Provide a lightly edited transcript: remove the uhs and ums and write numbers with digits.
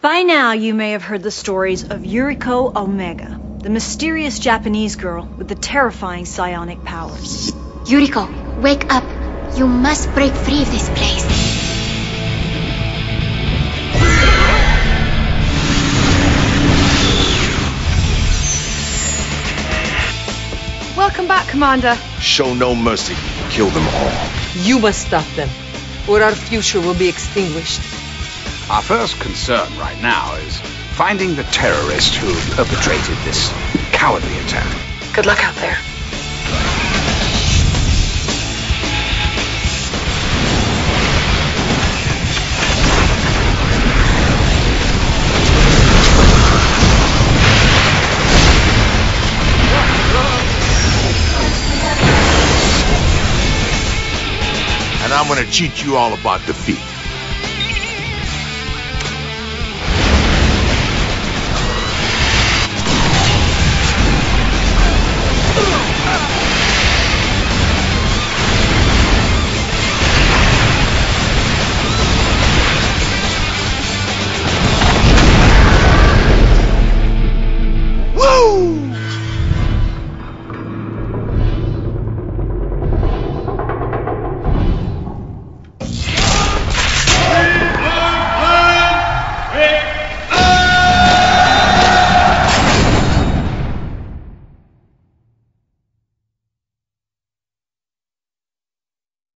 By now, you may have heard the stories of Yuriko Omega, the mysterious Japanese girl with the terrifying psionic powers. Yuriko, wake up. You must break free of this place. Welcome back, Commander. Show no mercy. Kill them all. You must stop them, or our future will be extinguished. Our first concern right now is finding the terrorist who perpetrated this cowardly attack. Good luck out there. And I'm gonna teach you all about defeat.